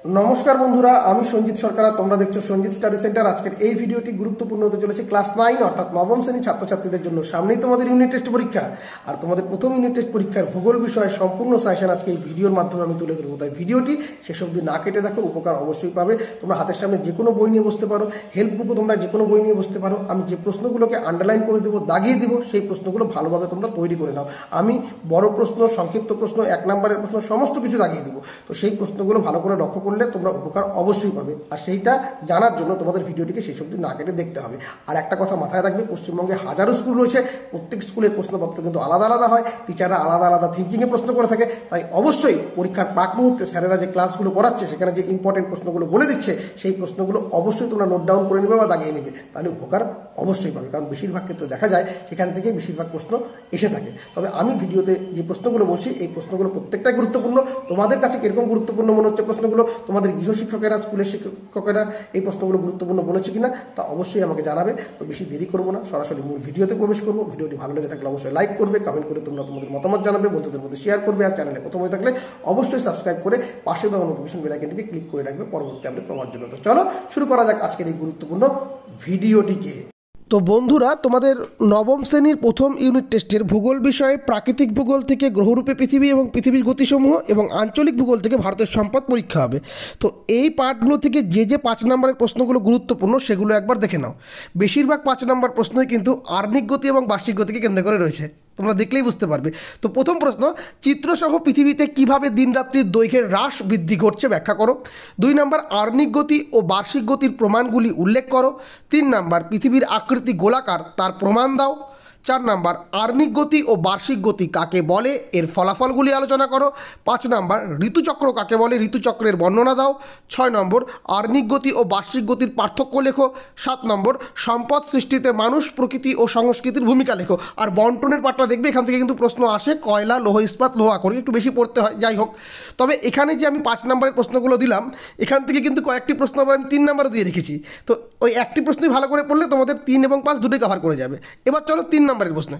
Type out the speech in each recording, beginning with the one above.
নমস্কার বন্ধুরা, আমি সঞ্জিত সরকার। তোমরা দেখছো সঞ্জিত স্টাডি সেন্টার। আজকের এই ভিডিওটি গুরুত্বপূর্ণ হতে চলেছে ক্লাস 9 অর্থাৎ নবম শ্রেণীর ছাত্রছাত্রীদের জন্য। সামনেই তোমাদের ইউনিট টেস্ট পরীক্ষা, আর তোমাদের প্রথম ইউনিট টেস্ট পরীক্ষার ভূগোল বিষয়ে সম্পূর্ণ সাজেশন আজকে এই ভিডিওর মাধ্যমে আমি তুলে ধরবো। তাই ভিডিওটি শেষ অবধি না কেটে দেখো, উপকার অবশ্যই পাবে। তোমরা হাতের সামনে যে কোনো বই নিয়ে বসতে পারো, হেল্প বুকও তোমরা যে কোনো বই নিয়ে বসতে পারো। আমি যে প্রশ্নগুলোকে আন্ডারলাইন করে দেবো, দাগিয়ে দিব, সেই প্রশ্নগুলো ভালোভাবে তোমরা তৈরি করে নাও। আমি বড় প্রশ্ন, সংক্ষিপ্ত প্রশ্ন, 1 নম্বরের প্রশ্ন সমস্ত কিছু দাগিয়ে দিব। তো সেই প্রশ্নগুলো ভালো করে লক্ষ্য করলে তোমরা উপকার অবশ্যই পাবে। আর সেইটা জানার জন্য তোমাদের ভিডিওটিকে শেষ অবধি না কেটে দেখতে হবে। আর একটা কথা মাথায় রাখবে, পশ্চিমবঙ্গে হাজারো স্কুল রয়েছে, প্রত্যেক স্কুলের প্রশ্নপত্র কিন্তু আলাদা আলাদা হয়, টিচাররা আলাদা আলাদা থিঙ্কিংয়ে প্রশ্ন করে থাকে। তাই অবশ্যই পরীক্ষার প্রাক মুহূর্তে স্যারেরা যে ক্লাসগুলো করাচ্ছে, সেখানে যে ইম্পর্টেন্ট প্রশ্নগুলো বলে দিচ্ছে, সেই প্রশ্নগুলো অবশ্যই তোমরা নোট ডাউন করে নেবে বা দাগিয়ে নেবে, তাহলে উপকার অবশ্যই পাবে। কারণ বেশিরভাগ ক্ষেত্রে দেখা যায় সেখান থেকে বেশিরভাগ প্রশ্ন এসে থাকে। তবে আমি ভিডিওতে যে প্রশ্নগুলো বলছি, এই প্রশ্নগুলো প্রত্যেকটাই গুরুত্বপূর্ণ। তোমাদের কাছে কিরকম গুরুত্বপূর্ণ মনে হচ্ছে প্রশ্নগুলো, তোমাদের গৃহশিক্ষকেরা, স্কুলের শিক্ষকেরা এই প্রশ্নগুলো গুরুত্বপূর্ণ বলেছে কিনা, তা অবশ্যই আমাকে জানাবে। তো বেশি দেরি করবো না, সরাসরি মূল ভিডিওতে প্রবেশ করবো। ভিডিওটি ভালো লেগে থাকলে অবশ্যই লাইক করবে, কমেন্ট করে তোমরা তোমাদের মতামত জানাবে, বন্ধুদের মধ্যে শেয়ার করবে। আর চ্যানেলে প্রথম হয়ে থাকলে অবশ্যই সাবস্ক্রাইব করে পাশে দেওয়া নোটিফিকেশন বেল আইকনটিকে ক্লিক করে রাখবে পরবর্তী আপডেট পাওয়ার জন্য। তো চলো শুরু করা যাক আজকের এই গুরুত্বপূর্ণ ভিডিওটিকে। তো বন্ধুরা, তোমাদের নবম শ্রেণীর প্রথম ইউনিট টেস্টের ভূগোল বিষয়ে প্রাকৃতিক ভূগোল থেকে গ্রহরূপে পৃথিবী এবং পৃথিবীর গতিসমূহ এবং আঞ্চলিক ভূগোল থেকে ভারতের সম্পদ পরীক্ষা হবে। তো এই পার্টগুলো থেকে যে 5 নম্বরের প্রশ্নগুলো গুরুত্বপূর্ণ সেগুলো একবার দেখে নাও। বেশিরভাগ 5 নম্বর প্রশ্নই কিন্তু আর্নিক গতি এবং বার্ষিক গতিকে কেন্দ্র করে রয়েছে, তোমরা দেখলেই বুঝতে পারবে। তো প্রথম প্রশ্ন, চিত্রসহ পৃথিবীতে কিভাবে দিনরাত্রির দৈর্ঘ্যের হ্রাস বৃদ্ধি ঘটছে ব্যাখ্যা করো। 2 নম্বর, আর্নিক গতি ও বার্ষিক গতির প্রমাণগুলি উল্লেখ করো। 3 নম্বর, পৃথিবীর আকৃতি গোলাকার, তার প্রমাণ দাও। 4 নম্বর, আর্নিক গতি ও বার্ষিক গতি কাকে বলে, এর ফলাফলগুলি আলোচনা করো। 5 নম্বর, ঋতুচক্র কাকে বলে, ঋতুচক্রের বর্ণনা দাও। 6 নম্বর, আর্নিক গতি ও বার্ষিক গতির পার্থক্য লেখো। 7 নম্বর, সম্পদ সৃষ্টিতে মানুষ, প্রকৃতি ও সংস্কৃতির ভূমিকা লেখো। আর বন্টনের পাঠটা দেখবে, এখান থেকে কিন্তু প্রশ্ন আসে কয়লা, লৌহ ইস্পাত, লোহা আকরিক, একটু বেশি পড়তে হয়, যাই হোক। তবে এখানে যে আমি 5 নম্বরের প্রশ্নগুলো দিলাম, এখান থেকে কিন্তু কয়েকটি প্রশ্ন আবার আমি 3 নম্বরও দিয়ে রেখেছি। তো ওই একটি প্রশ্নই ভালো করে পড়লে তোমাদের 3 এবং 5 দুটোই কভার করে যাবে। এবার চলো 3 নম্বরের প্রশ্নে।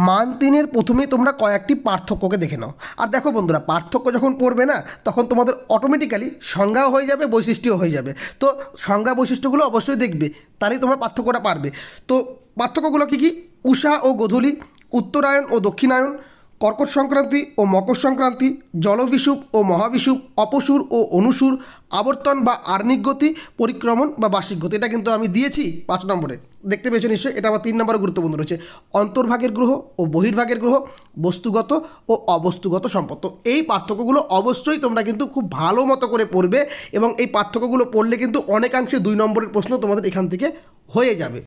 মান 3-এর প্রথমেই তোমরা কয়েকটি পার্থক্যকে দেখে নাও। আর দেখো বন্ধুরা, পার্থক্য যখন পড়বে না, তখন তোমাদের অটোমেটিক্যালি সংজ্ঞাও হয়ে যাবে, বৈশিষ্ট্যও হয়ে যাবে। তো সংজ্ঞা বৈশিষ্ট্যগুলো অবশ্যই দেখবে, তাহলেই তোমরা পার্থক্যটা পারবে। তো পার্থক্যগুলো কী কী? উষা ও গোধূলি, উত্তরায়ণ ও দক্ষিণায়ন, কর্কট সংক্রান্তি ও মকর সংক্রান্তি, জলবিষুব ও মহাবিষুব, অপসুর ও অনুসুর, আবর্তন বা আর্নিক গতি, পরিক্রমণ বা বার্ষিক গতি। এটা কিন্তু আমি দিয়েছি 5 নম্বরে, দেখতে পেয়েছো নিশ্চয়ই। এটা আবার 3 নম্বরে গুরুত্বপূর্ণ রয়েছে, অন্তর্ভাগের গ্রহ ও বহির্ভাগের গ্রহ, বস্তুগত ও অবস্তুগত সম্পদ। তো এই পার্থক্যগুলো অবশ্যই তোমরা কিন্তু খুব ভালো মতো করে পড়বে, এবং এই পার্থক্যগুলো পড়লে কিন্তু অনেকাংশে 2 নম্বরের প্রশ্ন তোমাদের এখান থেকে হয়ে যাবে।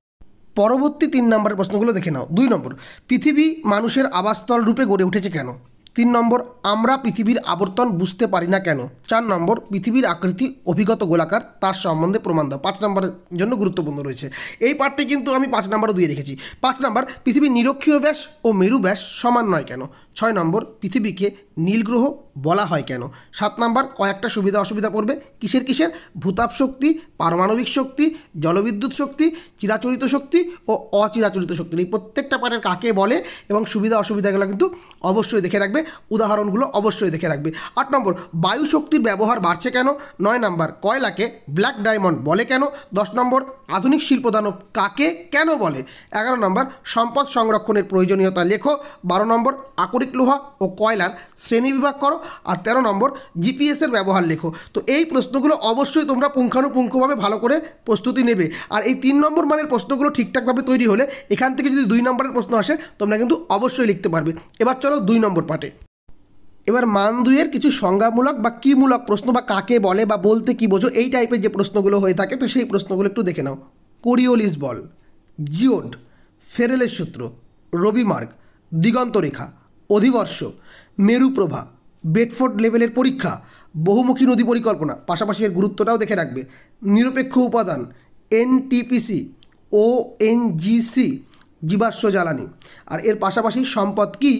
পরবর্তী 3 নম্বরের প্রশ্নগুলো দেখে নাও। 2 নম্বর, পৃথিবী মানুষের আবাসস্থল রূপে গড়ে উঠেছে কেন? 3 নম্বর, আমরা পৃথিবীর আবর্তন বুঝতে পারি না কেন? 4 নম্বর, পৃথিবীর আকৃতি অভিগত গোলাকার, তার সম্বন্ধে প্রমাণ দাও। 5 নম্বরের জন্য গুরুত্বপূর্ণ রয়েছে এই পার্টটি, কিন্তু আমি 5 নম্বরও দিয়ে রেখেছি। 5 নম্বর, পৃথিবীর নিরক্ষীয় ব্যাস ও মেরু ব্যাস সমান নয় কেন? 6 নম্বর, পৃথিবীকে নীল গ্রহ বলা হয় কেন? 7 নম্বর, কয়েকটা সুবিধা অসুবিধা পড়বে। কিসের কিসের? ভূতাপ শক্তি, পারমাণবিক শক্তি, জলবিদ্যুৎ শক্তি, চিরাচরিত শক্তি ও অচিরাচরিত শক্তি। এই প্রত্যেকটা পার্টের কাকে বলে এবং সুবিধা অসুবিধাগুলো কিন্তু অবশ্যই দেখে রাখবে, উদাহরণগুলো অবশ্যই দেখে রাখবে। 8 নম্বর, বায়ু শক্তির ব্যবহার বাড়ছে কেন? 9 নম্বর, কয়লাকে ব্ল্যাক ডায়মন্ড বলে কেন? 10 নম্বর, আধুনিক শিল্পদানব কাকে কেন বলে? 11 নম্বর, সম্পদ সংরক্ষণের প্রয়োজনীয়তা লেখো। 12 নম্বর, আকরিক লোহা ও কয়লার শ্রেণী বিভাগ করো। আর 13 নম্বর, জিপিএসের ব্যবহার লেখো। তো এই প্রশ্নগুলো অবশ্যই তোমরা পুঙ্খানুপুঙ্খভাবে ভালো করে প্রস্তুতি নেবে। আর এই 3 নম্বর মানের প্রশ্নগুলো ঠিকঠাকভাবে তৈরি হলে এখান থেকে যদি 2 নম্বরের প্রশ্ন আসে, তোমরা কিন্তু অবশ্যই লিখতে পারবে। এবার চলো 2 নম্বর পার্টে। এবার মান 2-এর কিছু সংজ্ঞামূলক বা কীমূলক প্রশ্ন, বা কাকে বলে বা বলতে কী বোঝো, এই টাইপের যে প্রশ্নগুলো হয়ে থাকে, তো সেই প্রশ্নগুলো একটু দেখে নাও। কোরিওলিস বল, জিওড, ফেরেলের সূত্র, রবিমার্গ, দিগন্তরেখা, অধিবর্ষ, মেরুপ্রভা, বেডফোর্ড লেভেলের পরীক্ষা, বহুমুখী নদী পরিকল্পনা, পাশাপাশি এর গুরুত্বটাও দেখে রাখবে। নিরপেক্ষ উপাদান, এনটিপিসি, ওএনজিসি, জীবাশ্ম জ্বালানি। আর এর পাশাপাশি সম্পদ কি,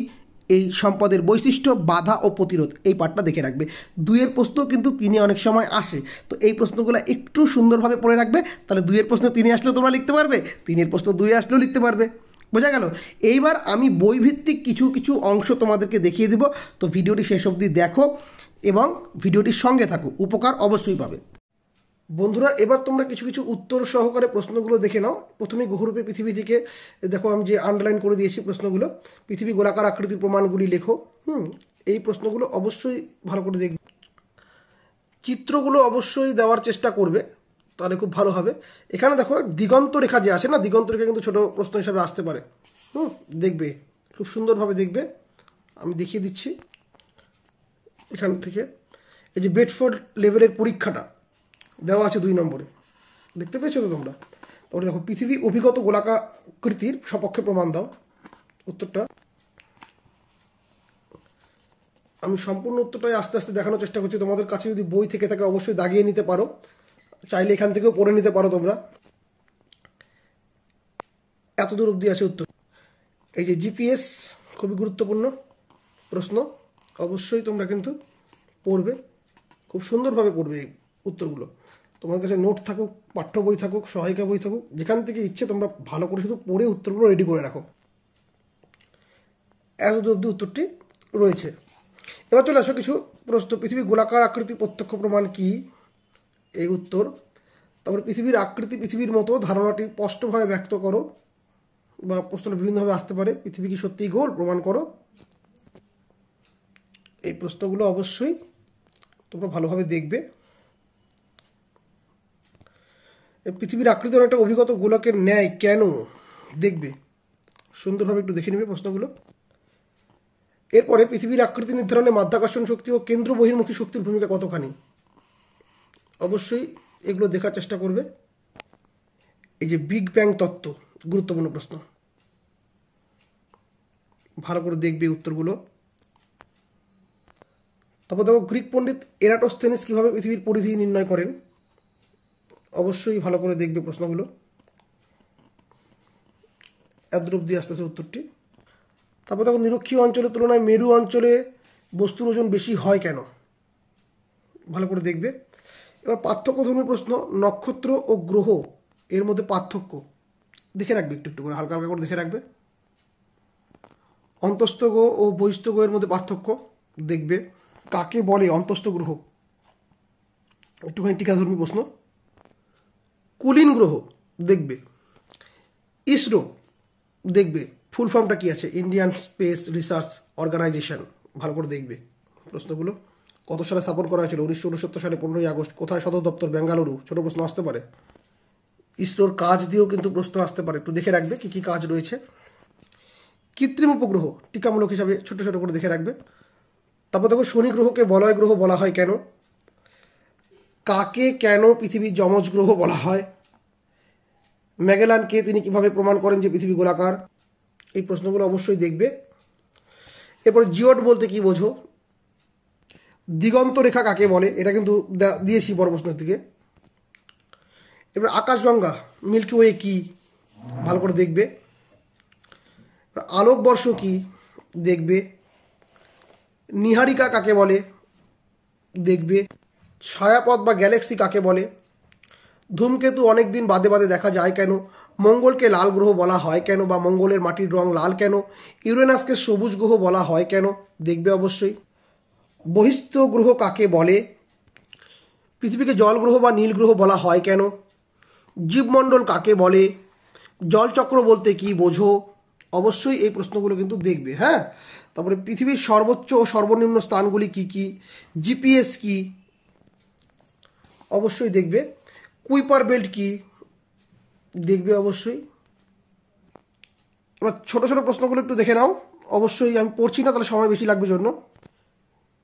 এই সম্পদের বৈশিষ্ট্য, বাধা ও প্রতিরোধ, এই পার্টটা দেখে রাখবে। 2-এর প্রশ্ন কিন্তু 3-এ অনেক সময় আসে, তো এই প্রশ্নগুলো একটু সুন্দরভাবে পড়ে রাখবে, তাহলে 2-এর প্রশ্ন 3-এ আসলেও তোমরা লিখতে পারবে, 3-এর প্রশ্ন 2-এ আসলেও লিখতে পারবে। বোঝা গেল? এইবার আমি বইভিত্তিক কিছু কিছু অংশ তোমাদেরকে দেখিয়ে দেব, তো ভিডিওটি শেষ অবধি দেখো। এবং ভিডিওটির সঙ্গে থাকো, উপকার অবশ্যই পাবে। বন্ধুরা, এবার তোমরা কিছু কিছু উত্তর সহকারে প্রশ্নগুলো দেখে নাও। প্রথমে গ্রহরূপে পৃথিবী থেকে দেখো, আমি যে আন্ডারলাইন করে দিয়েছি প্রশ্নগুলো, পৃথিবী গোলাকার আকৃতির প্রমাণগুলি লেখো। এই প্রশ্নগুলো অবশ্যই ভালো করে দেখবে, চিত্রগুলো অবশ্যই দেওয়ার চেষ্টা করবে, তাহলে খুব ভালো হবে। এখানে দেখো দিগন্ত রেখা যে আছে না, দিগন্ত রেখা কিন্তু ছোট প্রশ্ন হিসাবে আসতে পারে। দেখবে, খুব সুন্দরভাবে দেখবে, আমি দেখিয়ে দিচ্ছি এখান থেকে। এই যে বেডফোর্ড লেভেলের পরীক্ষাটা দেওয়া আছে 2 নম্বরে, দেখতে পেয়েছো তো তোমরা? তারপরে দেখো, পৃথিবী অভিগত গোলাকাকৃতির সপক্ষে প্রমাণ দাও। উত্তরটা আমি সম্পূর্ণ উত্তরটাই আস্তে আস্তে দেখানোর চেষ্টা করছি। তোমাদের কাছে যদি বই থেকে থাকে অবশ্যই দাগিয়ে নিতে পারো, চাইলে এখান থেকেও পড়ে নিতে পারো তোমরা। এত দূর অবধি আছে উত্তর। এই যে জিপিএস, খুবই গুরুত্বপূর্ণ প্রশ্ন, অবশ্যই তোমরা কিন্তু পড়বে, খুব সুন্দরভাবে পড়বে এই উত্তরগুলো। তোমার কাছে নোট থাকুক, পাঠ্য বই থাকুক, সহায়িকা বই থাকুক, যেখান থেকে ইচ্ছে তোমরা ভালো করে শুধু পড়ে উত্তরগুলো রেডি করে রাখো। এত অবধি উত্তরটি রয়েছে। এবার চলে আসো কিছু প্রশ্ন। পৃথিবী গোলাকার আকৃতির প্রত্যক্ষ প্রমাণ কি? এই উত্তর। তারপরে পৃথিবীর আকৃতি পৃথিবীর মতো ধারণাটি স্পষ্টভাবে ব্যক্ত করো, বা প্রশ্নটা বিভিন্নভাবে আসতে পারে। পৃথিবী কি সত্যিই গোল? প্রমাণ করো। এই প্রশ্নগুলো অবশ্যই তোমরা ভালোভাবে দেখবে। পৃথিবীর আকৃতি অনেকটা অভিগত গোলকের ন্যায় কেন? দেখবে, সুন্দরভাবে একটু দেখে নেবে প্রশ্নগুলো। এরপরে পৃথিবীর আকৃতি নির্ধারণে মাধ্যাকর্ষণ শক্তি ও কেন্দ্র বহির্মুখী শক্তির ভূমিকা কতখানি? অবশ্যই এগুলো দেখার চেষ্টা করবে। এই যে বিগ ব্যাং তত্ত্ব, গুরুত্বপূর্ণ প্রশ্ন, ভালো করে দেখবে উত্তরগুলো। তারপর দেখো, গ্রিক পণ্ডিত এরাটোস্থেনিস কিভাবে পৃথিবীর পরিধি নির্ণয় করেন? অবশ্যই ভালো করে দেখবে প্রশ্নগুলো, এত অবধি আসতেছে উত্তরটি। তারপর দেখো, নিরক্ষীয় অঞ্চলের তুলনায় মেরু অঞ্চলে বস্তুর ওজন বেশি হয় কেন? ভালো করে দেখবে। এবার পার্থক্যধর্মী প্রশ্ন, নক্ষত্র ও গ্রহ এর মধ্যে পার্থক্য দেখে রাখবে, একটু একটু করে হালকা হালকা করে দেখে রাখবে। অন্তস্থ গ্রহ ও বহিস্থ গ্রহের মধ্যে পার্থক্য দেখবে। কাকে বলে অন্তস্থ গ্রহ? একটুখানি টিকাধর্মী প্রশ্ন। কুলীন গ্রহ দেখবে। ইসরো দেখবে, ফুল ফর্মটা কি আছে? Indian Space Research Organisation. ভালো করে দেখবে প্রশ্নগুলো। কত সালে স্থাপন করা হয়েছিল? 1969 সালে 15ই আগস্ট। কোথায় সদর দপ্তর? বেঙ্গালুরু। ছোট প্রশ্ন আসতে পারে। ইসরোর কাজ দিয়েও কিন্তু প্রশ্ন আসতে পারে, একটু দেখে রাখবে কি কি কাজ রয়েছে। কৃত্রিম উপগ্রহ টিকামূলক হিসাবে ছোট ছোট করে দেখে রাখবে। তারপর দেখো, শনি গ্রহকে বলয় গ্রহ বলা হয় কেন? কাকে কেন পৃথিবীর যমজ গ্রহ বলা হয়? ম্যাগেলানকে তিনি কিভাবে প্রমাণ করেন যে পৃথিবী গোলাকার? এই প্রশ্নগুলো অবশ্যই দেখবে। এরপর জিওড বলতে কি বোঝো? দিগন্ত রেখা কাকে বলে? এটা কিন্তু দিয়েছি বড় প্রশ্নের দিকে। এবার আকাশগঙ্গা মিল্কি ওয়ে কি? ভালো করে দেখবে। আলোকবর্ষ কি? দেখবে। নিহারিকা কাকে বলে? দেখবে। ছায়াপথ বা গ্যালাক্সি কাকে বলে? ধূমকেতু অনেক দিন বাদে বাদে দেখা যায় কেন? মঙ্গলকে লাল গ্রহ বলা হয় কেন, বা মঙ্গলের মাটির রং লাল কেন? ইউরেনাসকে সবুজ গ্রহ বলা হয় কেন? দেখবে অবশ্যই। বহিস্থ গ্রহ কাকে বলে? পৃথিবীকে জল গ্রহ বা নীল গ্রহ বলা হয় কেন? জীবমণ্ডল কাকে বলে? জলচক্র বলতে কি বোঝো? অবশ্যই এই প্রশ্নগুলো কিন্তু দেখবে। হ্যাঁ, তারপরে পৃথিবীর সর্বোচ্চ ও সর্বনিম্ন স্থানগুলি কি কি? জিপিএস কি? অবশ্যই দেখবে। কুইপার বেল্ট কি? দেখবে অবশ্যই। এবার ছোট ছোট প্রশ্নগুলো একটু দেখে নাও। অবশ্যই আমি পড়ছি না, তাহলে সময় বেশি লাগবে জন্য।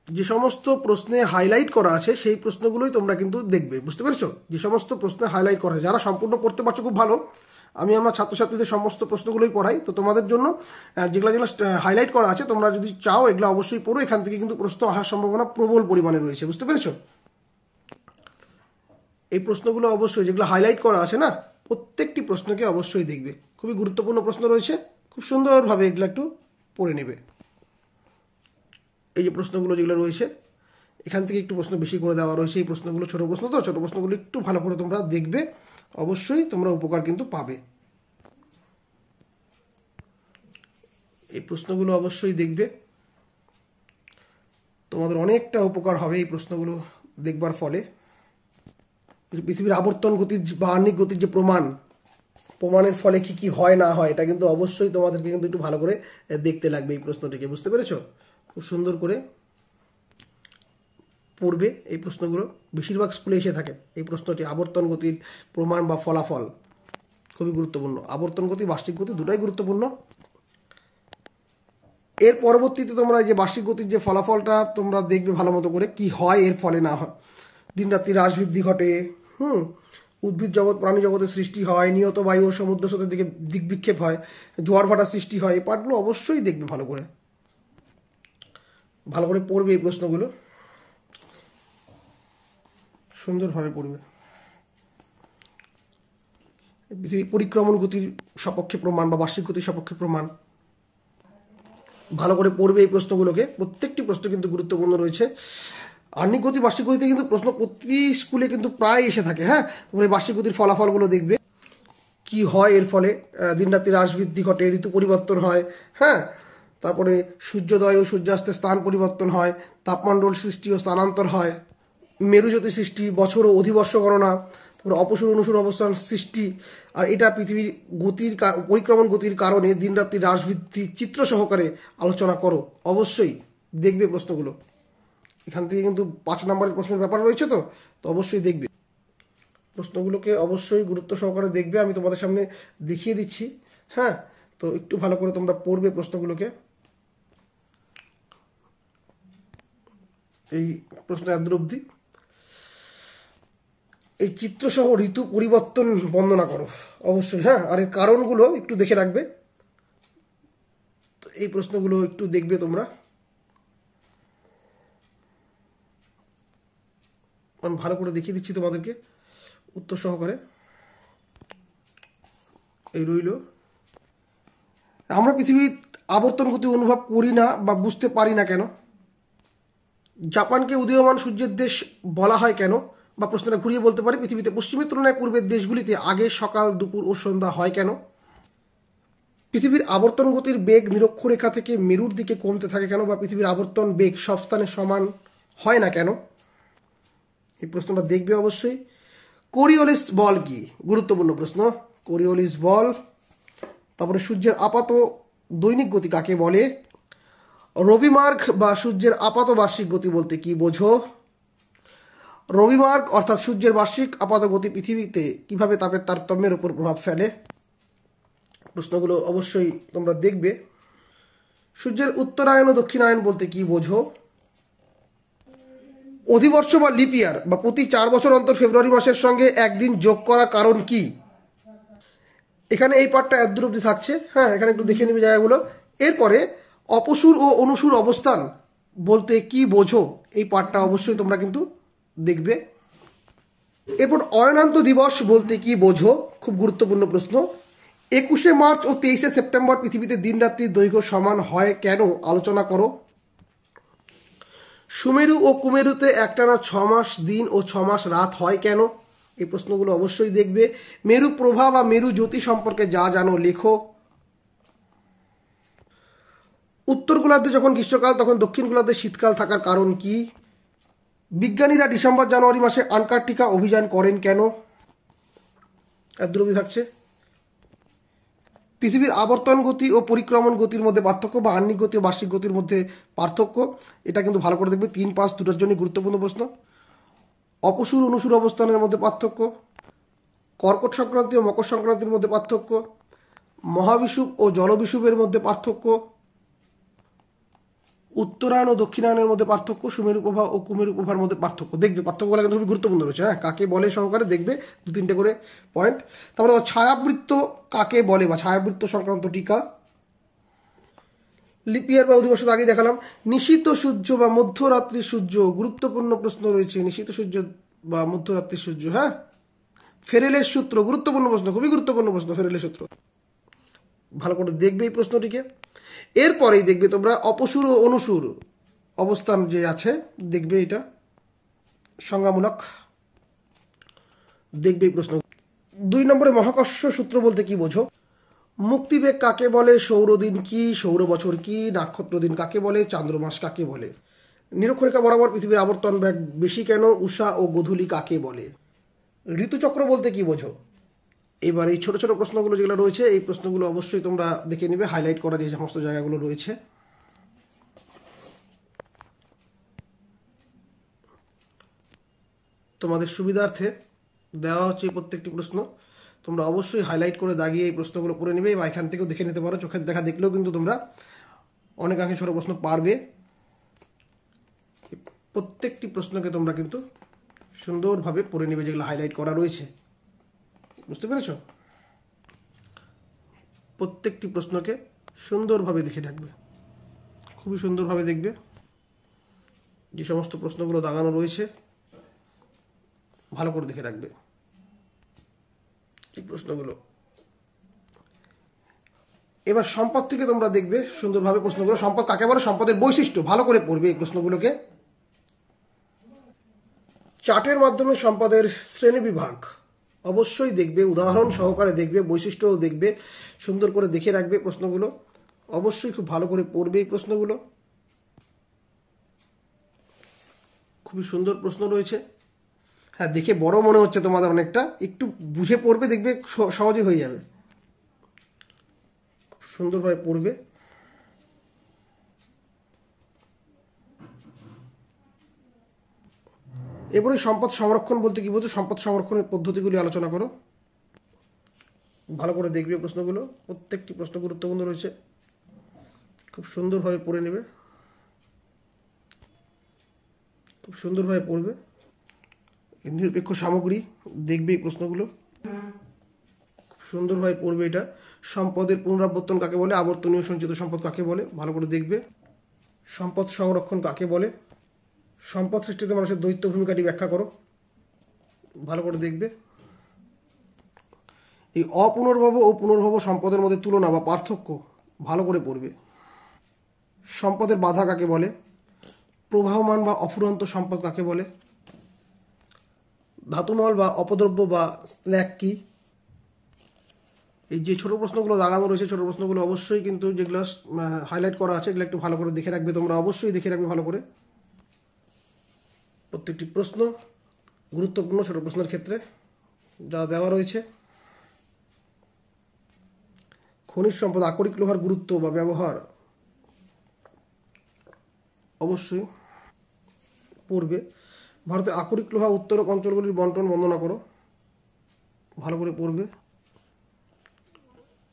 যে সমস্ত প্রশ্নে হাইলাইট করা আছে সেই প্রশ্নগুলোই তোমরা কিন্তু দেখবে, বুঝতে পেরেছো? যে সমস্ত প্রশ্নে হাইলাইট করা আছে, যারা সম্পূর্ণ পড়তে পারছো খুব ভালো। আমি আমার ছাত্রছাত্রীদের সমস্ত প্রশ্নগুলোই পড়াই, তো তোমাদের জন্য যেগুলো যেগুলো হাইলাইট করা আছে, তোমরা যদি চাও এগুলো অবশ্যই পড়ো। এখান থেকে কিন্তু প্রশ্ন আসার সম্ভাবনা প্রবল পরিমাণে রয়েছে, বুঝতে পেরেছো? এই প্রশ্নগুলো অবশ্যই যেগুলো হাইলাইট করা আছে না, প্রত্যেকটি প্রশ্নকে অবশ্যই দেখবে। খুবই গুরুত্বপূর্ণ প্রশ্ন রয়েছে, খুব সুন্দরভাবে এগুলো একটু পড়ে নেবে। এই যে প্রশ্নগুলো যেগুলো রয়েছে, এখান থেকে একটু প্রশ্ন বেশি করে দেওয়া রয়েছে। এই প্রশ্নগুলো ছোট প্রশ্ন, তো ছোট প্রশ্নগুলো একটু ভালো করে তোমরা দেখবে, অবশ্যই তোমরা উপকার কিন্তু পাবে। এই প্রশ্নগুলো অবশ্যই দেখবে। তোমাদের অনেকটা উপকার হবে এই প্রশ্নগুলো দেখবার ফলে। পৃথিবীর আবর্তন গতির বা আহ্নিক গতির যে প্রমাণের ফলে কি কি হয় না হয়, এটা কিন্তু অবশ্যই তোমাদেরকে কিন্তু একটু ভালো করে দেখতে লাগবে এই প্রশ্নটিকে। বুঝতে পেরেছো? খুব সুন্দর করে পড়বে এই প্রশ্নগুলো, বেশিরভাগ স্কুলে এসে থাকে এই প্রশ্নটি। আবর্তন গতির প্রমাণ বা ফলাফল খুবই গুরুত্বপূর্ণ। আবর্তন গতি, বার্ষিক গতি দুটাই গুরুত্বপূর্ণ। এর পরবর্তীতে তোমরা যে বার্ষিক গতির যে ফলাফলটা তোমরা দেখবে ভালো মতো করে, কি হয় এর ফলে না হয়। দিন রাত্রি হ্রাস বৃদ্ধি ঘটে, উদ্ভিদ জগৎ প্রাণী জগতের সৃষ্টি হয়, নিয়ত বায়ু ও সমুদ্র স্রোতের দিকে দিক বিক্ষেপ হয়, জোয়ার ভাটার সৃষ্টি হয়। এই পাঠগুলো অবশ্যই দেখবে ভালো করে পড়বে এই প্রশ্নগুলো, সুন্দরভাবে পড়বে। পৃথিবী পরিক্রমণ গতির সপক্ষে প্রমাণ বা বার্ষিক গতির সপক্ষে প্রমাণ, ভালো করে পড়বে এই প্রশ্নগুলোকে। প্রত্যেকটি প্রশ্ন কিন্তু গুরুত্বপূর্ণ রয়েছে। আহ্নিক গতি, বার্ষিক গতিতে কিন্তু প্রশ্ন প্রতি স্কুলে কিন্তু প্রায় এসে থাকে। হ্যাঁ, তারপরে বার্ষিক গতির ফলাফলগুলো দেখবে, কি হয় এর ফলে। দিন রাত্রির হ্রাস বৃদ্ধি ঘটে, ঋতু পরিবর্তন হয়, হ্যাঁ, তারপরে সূর্যোদয় ও সূর্যাস্তের স্থান পরিবর্তন হয়, তাপমণ্ডল সৃষ্টি ও স্থানান্তর হয়, মেরুজ্যোতি সৃষ্টি, বছর ও অধিবর্ষ গণনা, তারপরে অপসূর অনুসূর অবস্থান সৃষ্টি। আর এটা পৃথিবীর গতির পরিক্রমণ গতির কারণে দিন রাত্রি হ্রাস বৃদ্ধি চিত্র সহকারে আলোচনা করো। অবশ্যই দেখবে প্রশ্নগুলো, এখান থেকে কিন্তু 5 নম্বরের প্রশ্নের ব্যাপার রয়েছে, তো অবশ্যই দেখবে প্রশ্নগুলোকে, অবশ্যই গুরুত্ব সহকারে দেখবে। আমি তোমাদের সামনে দেখিয়ে দিচ্ছি। হ্যাঁ, তো একটু ভালো করে তোমরা পড়বে প্রশ্নগুলোকে। এই প্রশ্ন এত অবধি। এই চিত্রসহ ঋতু পরিবর্তন বর্ণনা করো অবশ্যই। হ্যাঁ, আর এর কারণগুলো একটু দেখে রাখবে। তো এই প্রশ্নগুলো একটু দেখবে তোমরা, আমি ভালো করে দেখিয়ে দিচ্ছি তোমাদেরকে উত্তর সহকারে। এই রইল। আমরা পৃথিবীর আবর্তন গতি অনুভব করি না বা বুঝতে পারি না কেন? জাপানকে উদীয়মান সূর্যের দেশ বলা হয় কেন? বা প্রশ্নটা ঘুরিয়ে বলতে পারি, পৃথিবীতে পশ্চিমের তুলনায় পূর্বের দেশগুলিতে আগে সকাল, দুপুর ও সন্ধ্যা হয় কেন? পৃথিবীর আবর্তন গতির বেগ নিরক্ষরেখা থেকে মেরুর দিকে কমতে থাকে কেন? বা পৃথিবীর আবর্তন বেগ সব স্থানে সমান হয় না কেন? এই প্রশ্নটা দেখবে অবশ্যই। কোরিওলিস বল কি? গুরুত্বপূর্ণ প্রশ্ন। কোরিওলিস বল। তারপরে সূর্যের আপাত দৈনিক গতি কাকে বলে? রবিমার্গ বা সূর্যের আপাত বার্ষিক গতি বলতে কি বোঝো? রবিমার্গ অর্থাৎ সূর্যের বার্ষিক আপাত গতি পৃথিবীতে কিভাবে তাপের তারতম্যের উপর প্রভাব ফেলে? প্রশ্নগুলো অবশ্যই তোমরা দেখবে। সূর্যের উত্তরায়ণ ও দক্ষিণায়ন বলতে কি বোঝো? অধিবর্ষ বা লিপ ইয়ার বা প্রতি 4 বছর অন্তর ফেব্রুয়ারি মাসের সঙ্গে একদিন যোগ করা কারণ কি? এখানে এই পার্টটা এত দূর অবধি থাকছে। হ্যাঁ, এখানে একটু দেখে নিবে জায়গাগুলো। এরপরে অপসূর ও অনুসূর অবস্থান বলতে কি বোঝো? এই পার্টটা অবশ্যই তোমরা কিন্তু দেখবে। এরপর অয়নান্ত দিবস বলতে কি বোঝো? খুব গুরুত্বপূর্ণ প্রশ্ন। 21শে মার্চ ও 23শে সেপ্টেম্বর পৃথিবীতে দিন রাত্রির দৈর্ঘ্য সমান হয় কেন? আলোচনা করো। সুমেরু ও কুমেরুতে একটানা 6 মাস দিন ও 6 মাস রাত হয় কেন? এই প্রশ্নগুলো অবশ্যই দেখবে। মেরু প্রভা বা মেরু জ্যোতি সম্পর্কে যা জানো লেখো। উত্তর গোলার্ধে যখন গ্রীষ্মকাল তখন দক্ষিণ গোলার্ধে শীতকাল থাকার কারণ কি? বিজ্ঞানীরা ডিসেম্বর জানুয়ারি মাসে আন্টার্কটিকা অভিযান করেন কেন? দ্রবী থাকছে। পৃথিবীর আবর্তন গতি ও পরিক্রমণ গতির মধ্যে পার্থক্য বা আহ্নিক গতি ও বার্ষিক গতির মধ্যে পার্থক্য, এটা কিন্তু ভালো করে দেখবে। 3, 5 দুটোর জন্য গুরুত্বপূর্ণ প্রশ্ন। অপসূর অনুসূর অবস্থানের মধ্যে পার্থক্য, কর্কট সংক্রান্তি ও মকর সংক্রান্তির মধ্যে পার্থক্য, মহাবিষুব ও জলবিষুবের মধ্যে পার্থক্য, উত্তরায়ণ ও দক্ষিণায়নের মধ্যে পার্থক্য, সুমেরু প্রভা ও কুমেরু প্রভার মধ্যে পার্থক্য। দেখবে পার্থক্যগুলো কিন্তু খুবই গুরুত্বপূর্ণ রয়েছে। হ্যাঁ, কাকে বলে সহকারে দেখবে 2-3টে করে পয়েন্ট। তারপরে ছায়াবৃত্ত কাকে বলে বা ছায়াবৃত্ত সংক্রান্ত টিকা। লিপিয়ার বা অধিবর্ষ আগে দেখালাম। নিশীত সূর্য বা মধ্যরাত্রির সূর্য, গুরুত্বপূর্ণ প্রশ্ন রয়েছে। নিশীত সূর্য বা মধ্যরাত্রির সূর্য। হ্যাঁ, ফেরেলের সূত্র, গুরুত্বপূর্ণ প্রশ্ন, খুবই গুরুত্বপূর্ণ প্রশ্ন। ফেরেলের সূত্র ভালো করে দেখবে এই প্রশ্নটিকে। এরপরেই দেখবে তোমরা অপসূর ও অনুসূর অবস্থান যে আছে, দেখবে এটা সংজ্ঞামূলক, দেখবে এই প্রশ্ন। 2 নম্বরে মহাকর্ষ সূত্র বলতে কি বোঝো? মুক্তিবেগ কাকে বলে? সৌরদিন কি? সৌর বছর কি? নক্ষত্র দিন কাকে বলে? চান্দ্রমাস কাকে বলে? নিরক্ষরেখা বরাবর পৃথিবীর আবর্তন বেগ বেশি কেন? উষা ও গোধূলি কাকে বলে? ঋতুচক্র বলতে কি বোঝো? এবার এই ছোট ছোট প্রশ্নগুলো যেগুলো রয়েছে এই প্রশ্নগুলো অবশ্যই তোমরা দেখে নিবে, হাইলাইট করা যে সমস্ত জায়গাগুলো রয়েছে। তোমাদের সুবিধার্থে দেওয়া হচ্ছে এই প্রত্যেকটি প্রশ্ন, তোমরা অবশ্যই হাইলাইট করে দাগিয়ে এই প্রশ্নগুলো পড়ে নেবে বা এখান থেকেও দেখে নিতে পারো। চোখের দেখা দেখলেও কিন্তু তোমরা অনেকাংশে ছোট প্রশ্ন পারবে। প্রত্যেকটি প্রশ্নকে তোমরা কিন্তু সুন্দরভাবে পড়ে নেবে যেগুলো হাইলাইট করা রয়েছে, বুঝতে পেরেছ? প্রত্যেকটি প্রশ্নকে সুন্দরভাবে দেখে রাখবে, খুবই সুন্দরভাবে দেখবে যে সমস্ত প্রশ্নগুলো দাগানো রয়েছে, ভালো করে দেখে রাখবে এই প্রশ্নগুলো। এবার সম্পদ থেকে তোমরা দেখবে সুন্দরভাবে প্রশ্নগুলো। সম্পদ কাকে বলে? সম্পদের বৈশিষ্ট্য ভালো করে পড়বে এই প্রশ্নগুলোকে। চার্টের মাধ্যমে সম্পদের শ্রেণী বিভাগ অবশ্যই দেখবে, উদাহরণ সহকারে দেখবে, বৈশিষ্ট্যও দেখবে, সুন্দর করে দেখে রাখবে প্রশ্নগুলো। অবশ্যই খুব ভালো করে পড়বে এই প্রশ্নগুলো, খুবই সুন্দর প্রশ্ন রয়েছে। হ্যাঁ, দেখে বড় মনে হচ্ছে তোমাদের অনেকটা, একটু বুঝে পড়বে, দেখবে সহজে হয়ে যাবে। সুন্দরভাবে পড়বে। এবারে সম্পদ সংরক্ষণ বলতে কি বোঝো? সম্পদ সংরক্ষণের পদ্ধতিগুলি আলোচনা করো। ভালো করে দেখবে প্রশ্নগুলো, প্রত্যেকটি প্রশ্ন গুরুত্বপূর্ণ রয়েছে, খুব সুন্দরভাবে পড়ে নেবে, খুব সুন্দরভাবে পড়বে। নিরপেক্ষ সামগ্রী দেখবে এই প্রশ্নগুলো, খুব সুন্দরভাবে পড়বে এটা। সম্পদের পুনরাবর্তন কাকে বলে? আবর্তনীয় সঞ্চিত সম্পদ কাকে বলে? ভালো করে দেখবে। সম্পদ সংরক্ষণ কাকে বলে? সম্পদ সৃষ্টিতে মানুষের দ্বৈত ভূমিকাটি ব্যাখ্যা করো, ভালো করে দেখবে। এই অপুনর্ভব ও পুনর্ভব সম্পদের মধ্যে তুলনা বা পার্থক্য ভালো করে পড়বে। সম্পদের বাধা কাকে বলে? প্রবাহমান বা অফুরন্ত সম্পদ কাকে বলে? ধাতুমল বা অপদ্রব্য বা স্ল্যাগ কি? এই যে ছোট প্রশ্নগুলো দাগানো রয়েছে, ছোট প্রশ্নগুলো অবশ্যই কিন্তু যেগুলো হাইলাইট করা আছে এগুলো একটু ভালো করে দেখে রাখবে তোমরা, অবশ্যই দেখে রাখবে ভালো করে। প্রত্যেকটি প্রশ্ন গুরুত্বপূর্ণ ছোট প্রশ্নের ক্ষেত্রে যা দেওয়া রয়েছে। খনিজ সম্পদ আকরিক লোহার গুরুত্ব বা ব্যবহার অবশ্যই পড়বে। ভারতে আকরিক লোহা উত্তরক অঞ্চলগুলির বন্টন বর্ণনা করো, ভালো করে পড়বে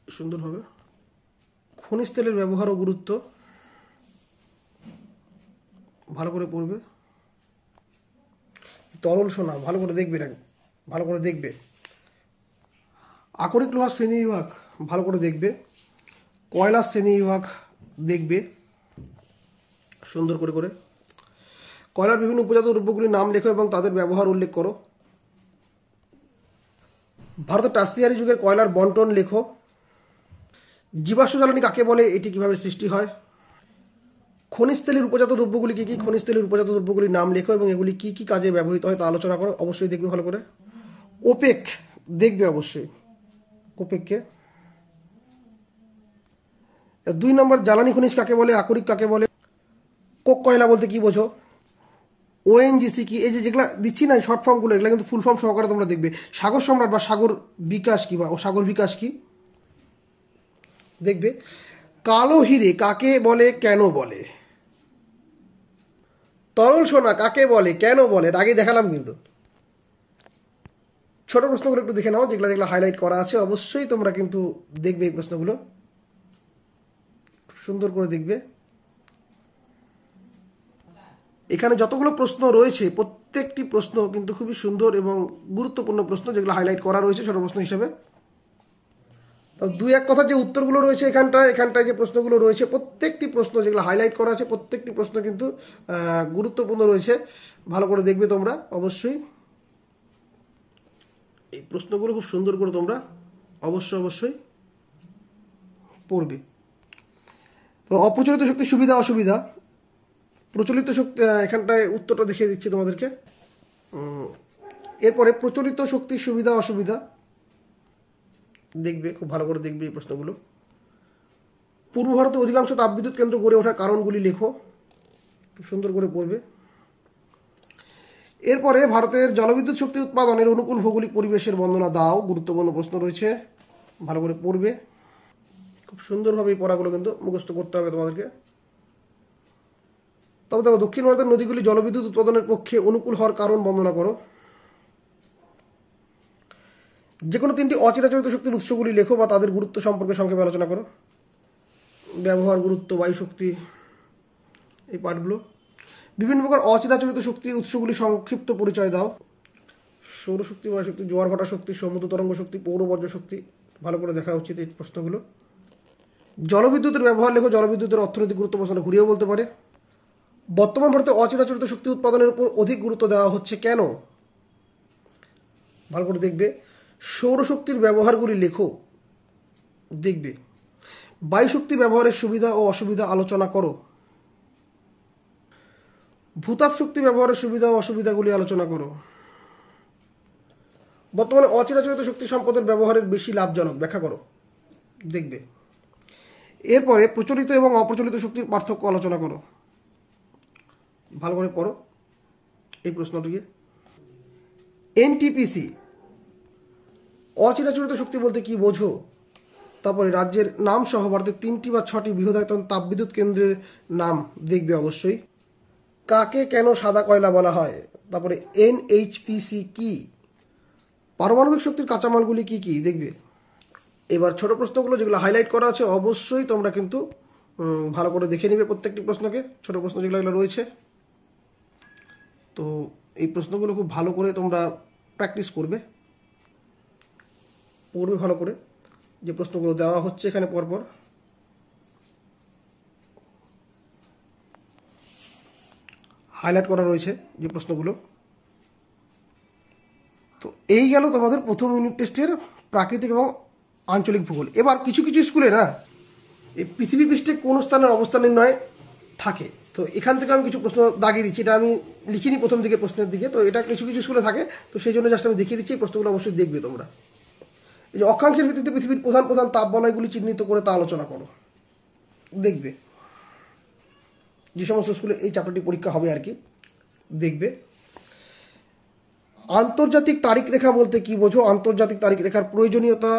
সুন্দরভাবে। খনিজ তেলের ব্যবহার ও গুরুত্ব ভালো করে পড়বে। তরল সোনা ভালো করে দেখবে, ভালো করে দেখবে। আকরিক লোহার শ্রেণী বিভাগ ভালো করে দেখবে। কয়লার শ্রেণী বিভাগ দেখবে সুন্দর করে করে। কয়লার বিভিন্ন উপজাত দ্রব্যগুলির নাম লেখো এবং তাদের ব্যবহার উল্লেখ করো। ভারতের টার্সিয়ারি যুগের কয়লার বন্টন লেখো। জীবাশ্ম জ্বালানি কাকে বলে? এটি কিভাবে সৃষ্টি হয়? খনিজ তেলের উপজাত দ্রব্যগুলি কি কি? খনিজ তেলের উপজাত দ্রব্যগুলির নাম লেখো এবং এগুলি কি কি কাজে ব্যবহৃত হয় তা আলোচনা করো, অবশ্যই দেখবে ভালো করে। ওপেক দেখবে অবশ্যই, ওপেককে। 2 নম্বর, জ্বালানি খনিজ কাকে বলে? আকরিক কাকে বলে? কোক কয়লা বলতে কি বোঝো? ওএনজিসি কি? এই যে যেগুলো দিচ্ছি না শর্ট ফর্মগুলো, এগুলো কিন্তু ফুল ফর্ম সহকারে তোমরা দেখবে। সাগর সম্রাট বা সাগর বিকাশ কি, বা সাগর বিকাশ কি দেখবে। কালো হিরে কাকে বলে, কেন বলে? তরল সোনা কাকে বলে, কেন বলে? আগে দেখালাম কিন্তু। ছোট প্রশ্নগুলো একটু দেখে নাও, যেগুলো যেগুলো হাইলাইট করা আছে অবশ্যই তোমরা কিন্তু দেখবে এই প্রশ্নগুলো, সুন্দর করে দেখবে। এখানে যতগুলো প্রশ্ন রয়েছে প্রত্যেকটি প্রশ্ন কিন্তু খুবই সুন্দর এবং গুরুত্বপূর্ণ প্রশ্ন, যেগুলো হাইলাইট করা রয়েছে ছোট প্রশ্ন হিসেবে। তো 2-1 কথা যে উত্তরগুলো রয়েছে এখানটায় যে প্রশ্নগুলো রয়েছে, প্রত্যেকটি প্রশ্ন যেগুলো হাইলাইট করা আছে প্রত্যেকটি প্রশ্ন কিন্তু গুরুত্বপূর্ণ রয়েছে, ভালো করে দেখবে তোমরা অবশ্যই। এই প্রশ্নগুলো খুব সুন্দর করে তোমরা অবশ্যই পড়বে। তো অপ্রচলিত শক্তির সুবিধা অসুবিধা। প্রচলিত শক্তি, এখানটায় উত্তরটা দেখিয়ে দিচ্ছি তোমাদেরকে। এরপরে প্রচলিত শক্তির সুবিধা অসুবিধা দেখবে, খুব ভালো করে দেখবে এই প্রশ্নগুলো। পূর্ব ভারতে অধিকাংশ তাপবিদ্যুৎ কেন্দ্র গড়ে ওঠার কারণগুলি লেখো, সুন্দর করে পড়বে। এরপরে ভারতের জলবিদ্যুৎ শক্তি উৎপাদনের অনুকূল ভৌগোলিক পরিবেশের বর্ণনা দাও, গুরুত্বপূর্ণ প্রশ্ন রয়েছে, ভালো করে পড়বে। খুব সুন্দরভাবে এই পড়াগুলো কিন্তু মুখস্থ করতে হবে তোমাদেরকে। তবে দেখো, দক্ষিণ ভারতের নদীগুলি জলবিদ্যুৎ উৎপাদনের পক্ষে অনুকূল হওয়ার কারণ বর্ণনা করো। যে কোনো 3টি অচিরাচরিত শক্তির উৎসগুলি লেখো বা তাদের গুরুত্ব সম্পর্কে সংক্ষেপে আলোচনা করো। ব্যবহার, গুরুত্ব, বায়ু শক্তি, এই পাঠগুলো। বিভিন্ন প্রকার অচিরাচরিত শক্তির উৎসগুলি সংক্ষিপ্ত পরিচয় দাও। সৌরশক্তি, বায়ু শক্তি, জোয়ার ভাটা শক্তি, সমুদ্র তরঙ্গ শক্তি, পৌরবর্জ্য শক্তি, ভালো করে দেখা উচিত এই প্রশ্নগুলো। জলবিদ্যুতের ব্যবহার লেখো, জলবিদ্যুতের অর্থনৈতিক গুরুত্ব প্রশ্নটা ঘুরিয়েও বলতে পারে। বর্তমান ভারতে অচিরাচরিত শক্তি উৎপাদনের উপর অধিক গুরুত্ব দেওয়া হচ্ছে কেন, ভালো করে দেখবে। সৌরশক্তির ব্যবহারগুলি লেখো, দেখবে। বায়ু শক্তি ব্যবহারের সুবিধা ও অসুবিধা আলোচনা করো। ভূতাপ শক্তি ব্যবহারের সুবিধা ও অসুবিধাগুলি আলোচনা করো। বর্তমানে অচিরাচরিত শক্তি সম্পদের ব্যবহারের বেশি লাভজনক, ব্যাখ্যা করো, দেখবে। এরপরে প্রচলিত এবং অপ্রচলিত শক্তির পার্থক্য আলোচনা করো, ভালো করে পড়ো এই প্রশ্নটিকে। এনটিপিসি অচিরাচরিত শক্তি বলতে কি বোঝো। তারপরে রাজ্যের নাম সহ ভারতের 3টি বা 6টি বৃহদায়তন তাপবিদ্যুৎ কেন্দ্রের নাম দেখবে অবশ্যই। কাকে কেন সাদা কয়লা বলা হয়। তারপরে এনএইচপিসি কি। পারমাণবিক শক্তির কাঁচামালগুলি কি কি, দেখবে। এবার ছোট প্রশ্নগুলো যেগুলো হাইলাইট করা আছে অবশ্যই তোমরা কিন্তু ভালো করে দেখে নিবে প্রত্যেকটি প্রশ্নকে, ছোট প্রশ্ন যেগুলো রয়েছে। তো এই প্রশ্নগুলো খুব ভালো করে তোমরা প্র্যাকটিস করবে, পড়বে ভালো করে। যে প্রশ্নগুলো দেওয়া হচ্ছে এখানে পরপর, হাইলাইট করা রয়েছে যে প্রশ্নগুলো। তো এই গেল তোমাদের প্রথম ইউনিট টেস্টের প্রাকৃতিক এবং আঞ্চলিক ভূগোল। এবার কিছু কিছু স্কুলে না এই পৃথিবী পৃষ্ঠে কোন স্থানের অবস্থান নির্ণয় থাকে। তো এখান থেকে আমি কিছু প্রশ্ন দাগিয়ে দিচ্ছি, এটা আমি লিখিনি প্রথম দিকে প্রশ্নের দিকে, তো এটা কিছু কিছু স্কুলে থাকে। তো সেই জন্য জাস্ট আমি দেখিয়ে দিচ্ছি, এই প্রশ্নগুলো অবশ্যই দেখবে তোমরা। এই যে অক্ষাংশের ভিত্তিতে পৃথিবীর প্রধান প্রধান তাপ বলয়গুলি চিহ্নিত করে তা আলোচনা করো, দেখবে। যে সমস্ত স্কুলে এই চ্যাপ্টারটি পরীক্ষা হবে আর কি, দেখবে। আন্তর্জাতিক তারিখ রেখা বলতে কি বোঝো। আন্তর্জাতিক তারিখ রেখার প্রয়োজনীয়তা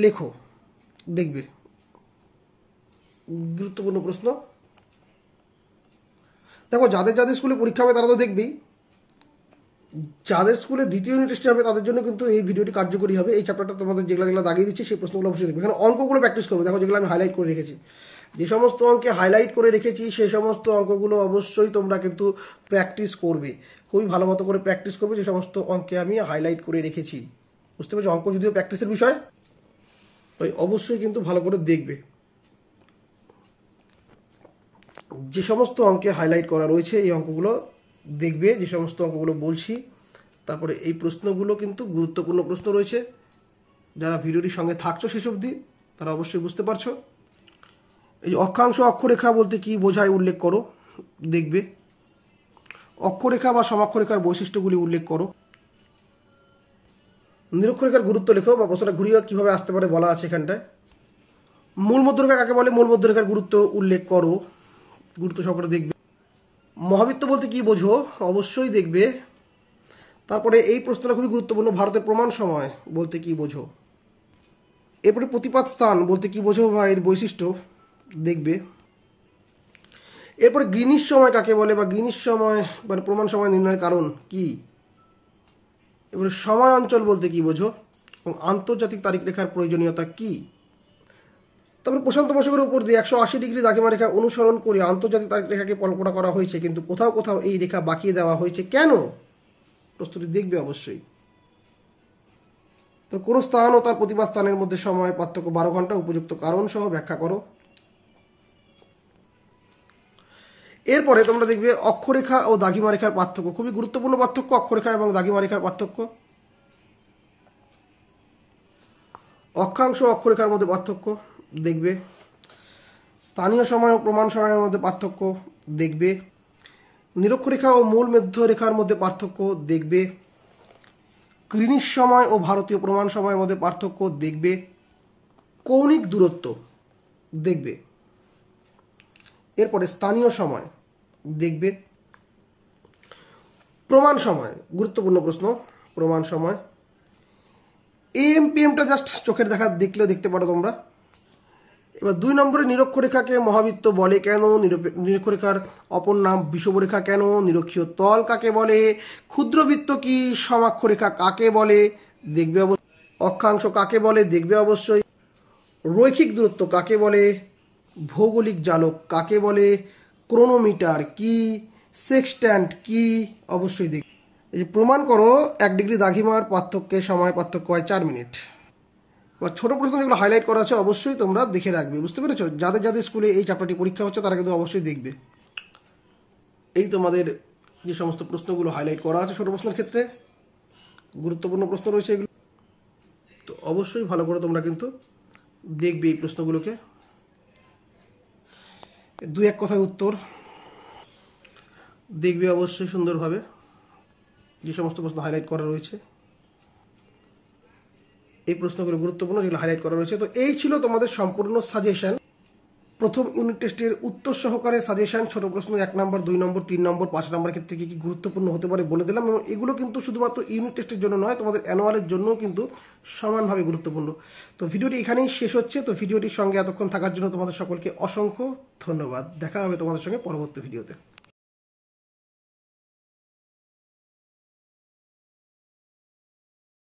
লেখো, দেখবে। গুরুত্বপূর্ণ প্রশ্ন। দেখো, যাদের যাদের স্কুলে পরীক্ষা হবে তারা তো দেখবেই, যাদের স্কুলে দ্বিতীয় ইউনিট টেস্ট হবে তাদের জন্য কিন্তু এই ভিডিওটি কার্যকরী হবে। এই চ্যাপ্টারটা তোমাদের যেগুলো যেগুলো দাগিয়ে দিচ্ছি সেই প্রশ্নগুলো অবশ্যই দেখবে। এখানে অঙ্কগুলো প্র্যাকটিস করবে। দেখো, যেগুলো আমি হাইলাইট করে রেখেছি, যে সমস্ত অঙ্কে হাইলাইট করে রেখেছি সেই সমস্ত অঙ্কগুলো অবশ্যই তোমরা কিন্তু প্র্যাকটিস করবে, খুবই ভালো মতো করে প্র্যাকটিস করবে। যে সমস্ত অঙ্কে আমি হাইলাইট করে রেখেছি, বুঝতে পারছি। অঙ্ক যদিও প্র্যাকটিসের বিষয়, তাই অবশ্যই কিন্তু ভালো করে দেখবে। যে সমস্ত অঙ্কে হাইলাইট করা রয়েছে এই অঙ্কগুলো দেখবে, যে সমস্ত অঙ্কগুলো বলছি। তারপরে এই প্রশ্নগুলো কিন্তু গুরুত্বপূর্ণ প্রশ্ন রয়েছে। যারা ভিডিওটির সঙ্গে থাকছো শেষ অবধি তারা অবশ্যই বুঝতে পারছো। এই যে অক্ষাংশ অক্ষরেখা বলতে কি বোঝায় উল্লেখ করো, দেখবে। অক্ষরেখা বা সমাক্ষরেখার বৈশিষ্ট্যগুলি উল্লেখ করো। নিরক্ষরেখার গুরুত্ব লেখো, বা প্রশ্নটা ঘুরিয়ে কিভাবে আসতে পারে বলা আছে এখানটায়। মূল মধ্যরেখা কাকে বলে, মূল মধ্যরেখার গুরুত্ব উল্লেখ করো, গুরুত্ব সহকারে দেখবে। মহাবৃত্ত বলতে কি বোঝো, অবশ্যই দেখবে। তারপরে এই প্রশ্নটা খুবই গুরুত্বপূর্ণ, ভারতের প্রমাণ সময় বলতে কি বোঝো। এরপরে প্রতিপাত স্থান বলতে কি বোঝো বা এর বৈশিষ্ট্য, দেখবে। এরপরে গ্রিনিশ সময় কাকে বলে, বা গ্রিনিশ সময় মানে প্রমাণ সময় নির্ণয়ের কারণ কি। এবারে সময় অঞ্চল বলতে কি বোঝো এবং আন্তর্জাতিক তারিখ রেখার প্রয়োজনীয়তা কি। তারপরে প্রশান্ত মহাসাগরের উপর দিয়ে 180 ডিগ্রি দ্রাঘিমা রেখা অনুসরণ করে আন্তর্জাতিক তারিখ রেখাকে কল্পনা করা হয়েছে, কিন্তু কোথাও কোথাও এই রেখা বাঁকিয়ে দেওয়া হয়েছে কেন, প্রশ্নটি দেখবে অবশ্যই। তো কোন স্থান ও তার প্রতিবাদ স্থানের মধ্যে সময় পার্থক্য 12 ঘন্টা, উপযুক্ত কারণ সহ ব্যাখ্যা করো। এরপরে তোমরা দেখবে অক্ষরেখা ও দ্রাঘিমা রেখার পার্থক্য, খুবই গুরুত্বপূর্ণ পার্থক্য অক্ষরেখা এবং দ্রাঘিমা রেখার পার্থক্য। অক্ষাংশ অক্ষরেখার মধ্যে পার্থক্য দেখবে। স্থানীয় সময় ও প্রমাণ সময়ের মধ্যে পার্থক্য দেখবে। নিরক্ষরেখা ও মূল মধ্যরেখার মধ্যে পার্থক্য দেখবে। গ্রিনিশ সময় ও ভারতীয় প্রমাণ সময়ের মধ্যে পার্থক্য দেখবে। কৌণিক দূরত্ব দেখবে। এরপরে স্থানীয় সময় দেখবে। প্রমাণ সময়, গুরুত্বপূর্ণ প্রশ্ন। প্রমাণ সময় এম পিএমটা জাস্ট চোখের দেখা দেখলেও দেখতে পারো তোমরা। এবার 2 নম্বরে নিরক্ষরেখাকে মহাবৃত্ত বলে কেন, নিরক্ষরেখার অপর নাম বিষুবরেখা কেন, নিরক্ষীয় তল কাকে বলে, ক্ষুদ্রবৃত্ত কি, সমাক্ষরেখা কাকে বলে দেখবে অবশ্যই, অক্ষাংশ কাকে বলে দেখবে অবশ্যই, রৈখিক দূরত্ব কাকে বলে, ভৌগোলিক জালক কাকে বলে, ক্রোনোমিটার কি, সেক্সট্যান্ট কি অবশ্যই দেখবে। এই যে প্রমাণ করো 1 ডিগ্রি দ্রাঘিমার পার্থক্যে সময় পার্থক্য হয় 4 মিনিট। এবার ছোট প্রশ্ন যেগুলো হাইলাইট করা আছে অবশ্যই তোমরা দেখে রাখবে, বুঝতে পেরেছো? যাদের যাদের স্কুলে এই চ্যাপ্টারটি পরীক্ষা হচ্ছে তারা কিন্তু অবশ্যই দেখবে। এই তোমাদের যে সমস্ত প্রশ্নগুলো হাইলাইট করা আছে ছোট প্রশ্নের ক্ষেত্রে, গুরুত্বপূর্ণ প্রশ্ন রয়েছে এগুলো, তো অবশ্যই ভালো করে তোমরা কিন্তু দেখবে এই প্রশ্নগুলোকে। 2-1 কথায় উত্তর দেখবে অবশ্যই সুন্দরভাবে, যে সমস্ত প্রশ্ন হাইলাইট করা রয়েছে এই প্রশ্নগুলো গুরুত্বপূর্ণ যেগুলো হাইলাইট করা রয়েছে। তো এই ছিল তোমাদের সম্পূর্ণ সাজেশন, প্রথম ইউনিট টেস্টের উত্তর সহকারে সাজেশন। ছোট প্রশ্ন 1 নম্বর, 2 নম্বর, 3 নম্বর, 5 নম্বরের ক্ষেত্রে কি কি গুরুত্বপূর্ণ হতে পারে বলে দিলাম, এবং এগুলো কিন্তু শুধুমাত্র ইউনিট টেস্টের জন্য নয়, তোমাদের অ্যানুয়ালের জন্য কিন্তু সমানভাবে গুরুত্বপূর্ণ। তো ভিডিওটি এখানেই শেষ হচ্ছে। তো ভিডিওটির সঙ্গে এতক্ষণ থাকার জন্য তোমাদের সকলকে অসংখ্য ধন্যবাদ। দেখা হবে তোমাদের সঙ্গে পরবর্তী ভিডিওতে।